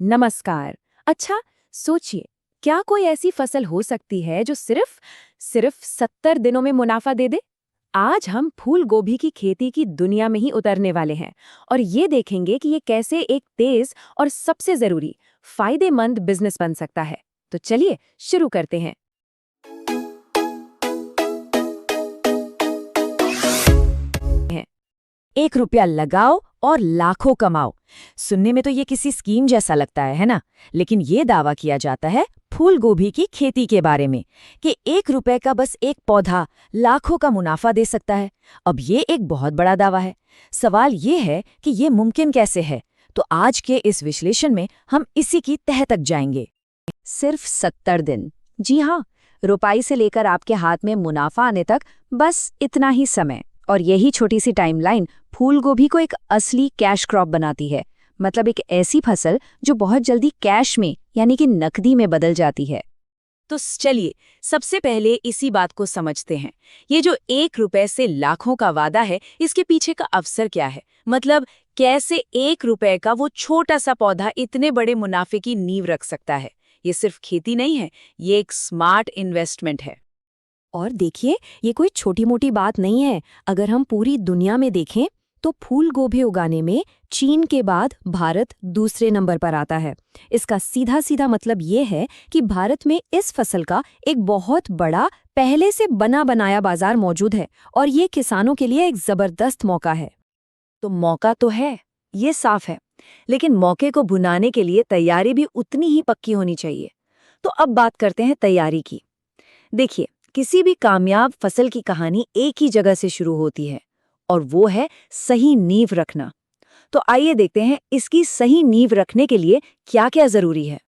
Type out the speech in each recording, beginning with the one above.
नमस्कार। अच्छा, सोचिए, क्या कोई ऐसी फसल हो सकती है जो सिर्फ सिर्फ 70 दिनों में मुनाफा दे दे? आज हम फूल गोभी की खेती की दुनिया में ही उतरने वाले हैं और ये देखेंगे कि ये कैसे एक तेज और सबसे जरूरी फायदेमंद बिजनेस बन सकता है। तो चलिए शुरू करते हैं। 1 रुपया लगाओ और लाखों कमाओ। सुनने में तो ये किसी स्कीम जैसा लगता है ना? लेकिन ये दावा किया जाता है फूल गोभी की खेती के बारे में कि 1 रुपए का बस एक पौधा लाखों का मुनाफा दे सकता है। अब ये एक बहुत बड़ा दावा है। सवाल ये है कि ये मुमकिन कैसे है? तो आज के इस विश्लेषण में हम इसी की तह तक जाएंगे। सिर्फ 70 दिन, जी हाँ, रुपाई से लेकर आपके हाथ में मुनाफा आने तक बस इतना ही समय। और यही छोटी सी टाइमलाइन फूल गोभी को एक असली कैश क्रॉप बनाती है। मतलब एक ऐसी फसल जो बहुत जल्दी कैश में यानी कि नकदी में बदल जाती है। तो चलिए सबसे पहले इसी बात को समझते हैं। ये जो 1 रुपए से लाखों का वादा है, इसके पीछे का अवसर क्या है? मतलब कैसे 1 रुपए का वो छोटा सा पौधा इतने बड़े मुनाफे की नींव रख सकता है? ये सिर्फ खेती नहीं है, ये एक स्मार्ट इन्वेस्टमेंट है। और देखिए, ये कोई छोटी मोटी बात नहीं है। अगर हम पूरी दुनिया में देखें तो फूल गोभी उगाने में चीन के बाद भारत दूसरे नंबर पर आता है। इसका सीधा सीधा मतलब ये है कि भारत में इस फसल का एक बहुत बड़ा पहले से बना बनाया बाजार मौजूद है और ये किसानों के लिए एक जबरदस्त मौका है। तो मौका तो है, ये साफ है, लेकिन मौके को भुनाने के लिए तैयारी भी उतनी ही पक्की होनी चाहिए। तो अब बात करते हैं तैयारी की। देखिए, किसी भी कामयाब फसल की कहानी एक ही जगह से शुरू होती है और वो है सही नींव रखना। तो आइए देखते हैं इसकी सही नींव रखने के लिए क्या-क्या जरूरी है।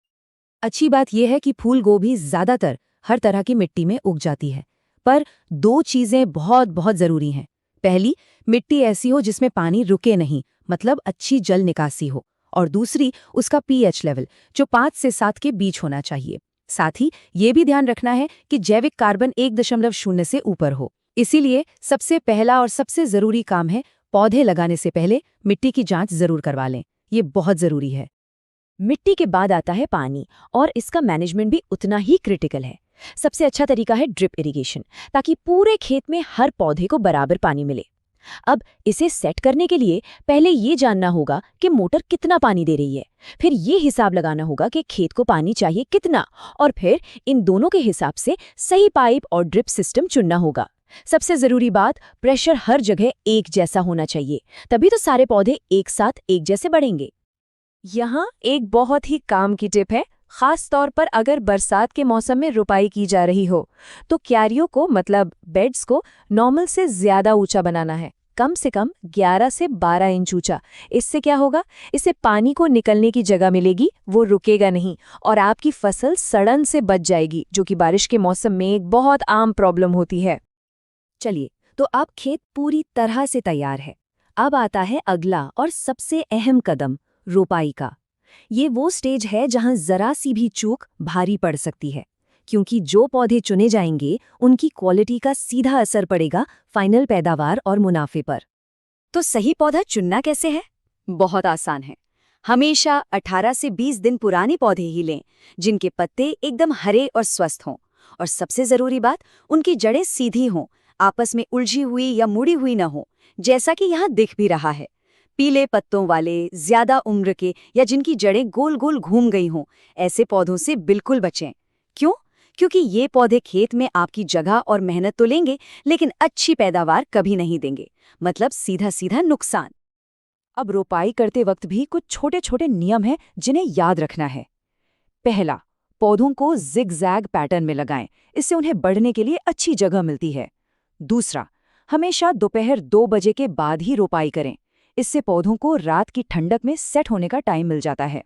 अच्छी बात यह है कि फूल गोभी ज्यादातर हर तरह की मिट्टी में उग जाती है, पर दो चीजें बहुत बहुत जरूरी हैं। पहली, मिट्टी ऐसी हो जिसमें पानी रुके नहीं, मतलब अच्छी जल निकासी हो। और दूसरी, उसका पीएच लेवल जो 5 से 7 के बीच होना चाहिए। साथ ही ये भी ध्यान रखना है कि जैविक कार्बन 1.0 से ऊपर हो। इसीलिए सबसे पहला और सबसे जरूरी काम है, पौधे लगाने से पहले मिट्टी की जांच जरूर करवा लें। ये बहुत जरूरी है। मिट्टी के बाद आता है पानी, और इसका मैनेजमेंट भी उतना ही क्रिटिकल है। सबसे अच्छा तरीका है ड्रिप इरिगेशन, ताकि पूरे खेत में हर पौधे को बराबर पानी मिले। अब इसे सेट करने के लिए पहले ये जानना होगा कि मोटर कितना पानी दे रही है। फिर ये हिसाब लगाना होगा कि खेत को पानी चाहिए कितना, और फिर इन दोनों के हिसाब से सही पाइप और ड्रिप सिस्टम चुनना होगा। सबसे जरूरी बात, प्रेशर हर जगह एक जैसा होना चाहिए, तभी तो सारे पौधे एक साथ एक जैसे बढ़ेंगे। यहाँ एक बहुत ही काम की टिप है, खास तौर पर अगर बरसात के मौसम में रुपाई की जा रही हो, तो क्यारियों को मतलब बेड्स को नॉर्मल से ज्यादा ऊंचा बनाना है, कम से कम 11 से 12 इंच ऊंचा। इससे क्या होगा? इससे पानी को निकलने की जगह मिलेगी, वो रुकेगा नहीं और आपकी फसल सड़न से बच जाएगी, जो कि बारिश के मौसम में एक बहुत आम प्रॉब्लम होती है। चलिए, तो अब खेत पूरी तरह से तैयार है। अब आता है अगला और सबसे अहम कदम, रोपाई का। ये वो स्टेज है जहां जरा सी भी चूक भारी पड़ सकती है, क्योंकि जो पौधे चुने जाएंगे उनकी क्वालिटी का सीधा असर पड़ेगा फाइनल पैदावार और मुनाफे पर। तो सही पौधा चुनना कैसे है? बहुत आसान है। हमेशा 18 से 20 दिन पुराने पौधे ही लें, जिनके पत्ते एकदम हरे और स्वस्थ हों। और सबसे जरूरी बात, उनकी जड़ें सीधी हों, आपस में उलझी हुई या मुड़ी हुई न हो, जैसा कि यहाँ दिख भी रहा है। पीले पत्तों वाले, ज्यादा उम्र के या जिनकी जड़ें गोल गोल घूम गई हों, ऐसे पौधों से बिल्कुल बचें। क्यों? क्योंकि ये पौधे खेत में आपकी जगह और मेहनत तो लेंगे, लेकिन अच्छी पैदावार कभी नहीं देंगे। मतलब सीधा सीधा नुकसान। अब रोपाई करते वक्त भी कुछ छोटे छोटे नियम हैं जिन्हें याद रखना है। पहला, पौधों को जिग-जैग पैटर्न में लगाएं, इससे उन्हें बढ़ने के लिए अच्छी जगह मिलती है। दूसरा, हमेशा दोपहर 2 बजे के बाद ही रोपाई करें, इससे पौधों को रात की ठंडक में सेट होने का टाइम मिल जाता है।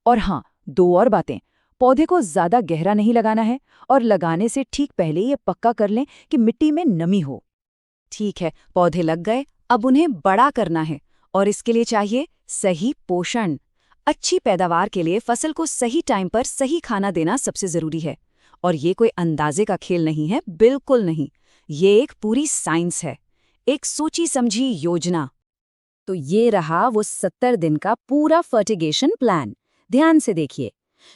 और हाँ, 2 और बातें, पौधे को ज्यादा गहरा नहीं लगाना है और लगाने से ठीक पहले ये पक्का कर लें कि मिट्टी में नमी हो। ठीक है, पौधे लग गए, अब उन्हें बड़ा करना है और इसके लिए चाहिए सही पोषण। अच्छी पैदावार के लिए फसल को सही टाइम पर सही खाना देना सबसे जरूरी है। और ये कोई अंदाजे का खेल नहीं है, बिल्कुल नहीं। ये एक पूरी साइंस है, एक सोची समझी योजना। तो ये रहा वो 70 दिन का पूरा फर्टिगेशन प्लान। ध्यान से देखिए।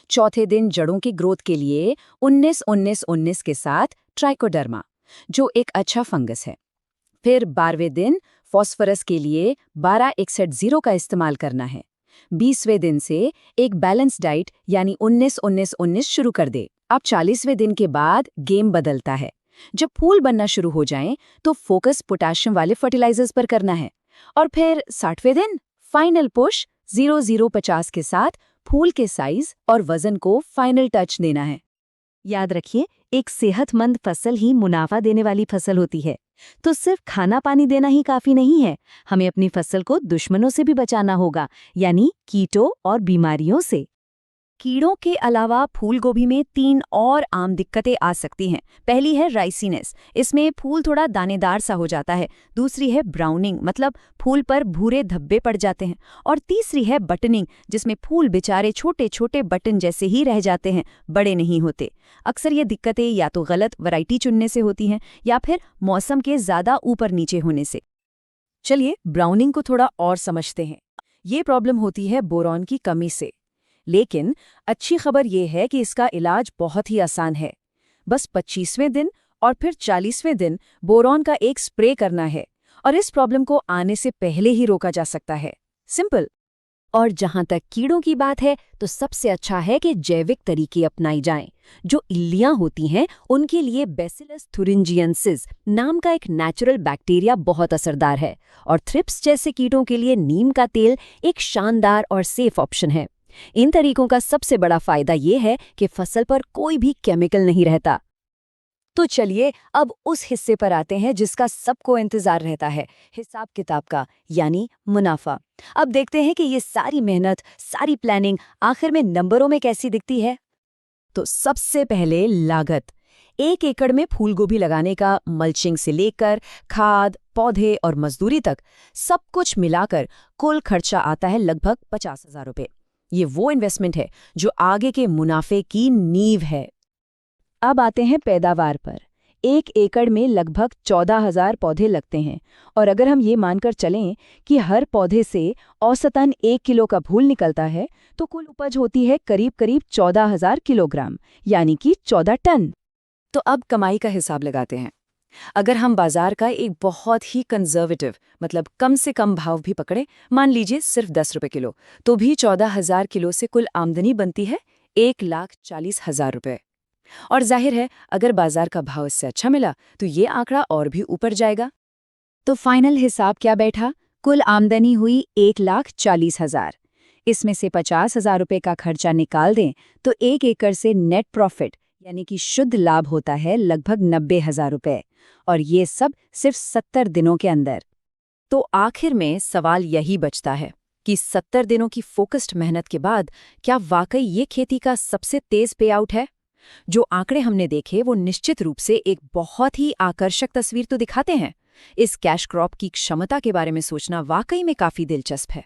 चौथे दिन जड़ों की ग्रोथ के लिए 19-19-19 के साथ ट्राइकोडर्मा, जो एक अच्छा फंगस है। फिर 12वें दिन फॉस्फोरस के लिए 12-61-0 का इस्तेमाल करना है। 20वें दिन से एक बैलेंस डाइट यानी 19-19-19 शुरू कर दे। अब 40वें दिन के बाद गेम बदलता है। जब फूल बनना शुरू हो जाएं, तो फोकस पोटेशियम वाले फर्टिलाइजर्स पर करना है। और फिर 60वें दिन फाइनल पुश 0050 के साथ फूल के साइज और वजन को फाइनल टच देना है। याद रखिए, एक सेहतमंद फसल ही मुनाफा देने वाली फसल होती है। तो सिर्फ खाना पानी देना ही काफी नहीं है, हमें अपनी फसल को दुश्मनों से भी बचाना होगा, यानी कीटों और बीमारियों से। कीड़ों के अलावा फूल गोभी में 3 और आम दिक्कतें आ सकती हैं। पहली है राइसीनेस, इसमें फूल थोड़ा दानेदार सा हो जाता है। दूसरी है ब्राउनिंग, मतलब फूल पर भूरे धब्बे पड़ जाते हैं। और तीसरी है बटनिंग, जिसमें फूल बेचारे छोटे छोटे बटन जैसे ही रह जाते हैं, बड़े नहीं होते। अक्सर ये दिक्कतें या तो गलत वैरायटी चुनने से होती हैं या फिर मौसम के ज़्यादा ऊपर नीचे होने से। चलिए ब्राउनिंग को थोड़ा और समझते हैं। ये प्रॉब्लम होती है बोरॉन की कमी से। लेकिन अच्छी खबर ये है कि इसका इलाज बहुत ही आसान है। बस 25वें दिन और फिर 40वें दिन बोरॉन का एक स्प्रे करना है और इस प्रॉब्लम को आने से पहले ही रोका जा सकता है। सिंपल। और जहां तक कीड़ों की बात है, तो सबसे अच्छा है कि जैविक तरीके अपनाई जाएं। जो इल्लियां होती हैं, उनके लिए बैसिलस थुरिंजियंसिस नाम का एक नेचुरल बैक्टीरिया बहुत असरदार है। और थ्रिप्स जैसे कीटों के लिए नीम का तेल एक शानदार और सेफ ऑप्शन है। इन तरीकों का सबसे बड़ा फायदा ये है कि फसल पर कोई भी केमिकल नहीं रहता। तो चलिए अब उस हिस्से पर आते हैं जिसका सबको इंतजार रहता है, हिसाब किताब का, यानी मुनाफा। अब देखते हैं कि ये सारी मेहनत, सारी प्लानिंग आखिर में नंबरों में कैसी दिखती है। तो सबसे पहले लागत। 1 एकड़ में फूलगोभी लगाने का मल्चिंग से लेकर खाद, पौधे और मजदूरी तक सब कुछ मिलाकर कुल खर्चा आता है लगभग 50,000 रुपये। ये वो इन्वेस्टमेंट है जो आगे के मुनाफे की नींव है। अब आते हैं पैदावार पर। 1 एकड़ में लगभग 14,000 पौधे लगते हैं और अगर हम ये मानकर चलें कि हर पौधे से औसतन 1 किलो का फूल निकलता है, तो कुल उपज होती है करीब 14,000 किलोग्राम, यानी कि 14 टन। तो अब कमाई का हिसाब लगाते हैं। अगर हम बाजार का एक बहुत ही कंजर्वेटिव, मतलब कम से कम भाव भी पकड़े, मान लीजिए सिर्फ 10 रुपये किलो, तो भी 14,000 किलो से कुल आमदनी बनती है 1,40,000 रुपये। और जाहिर है, अगर बाजार का भाव इससे अच्छा मिला तो ये आंकड़ा और भी ऊपर जाएगा। तो फाइनल हिसाब क्या बैठा? कुल आमदनी हुई 1,40,000। इसमें से 50,000 रुपये का खर्चा निकाल दें तो 1 एकड़ से नेट प्रॉफिट यानी कि शुद्ध लाभ होता है लगभग 90,000 रुपये, और ये सब सिर्फ 70 दिनों के अंदर। तो आखिर में सवाल यही बचता है कि 70 दिनों की फोकस्ड मेहनत के बाद क्या वाकई ये खेती का सबसे तेज पे आउट है? जो आंकड़े हमने देखे वो निश्चित रूप से एक बहुत ही आकर्षक तस्वीर तो दिखाते हैं। इस कैश क्रॉप की क्षमता के बारे में सोचना वाकई में काफी दिलचस्प है।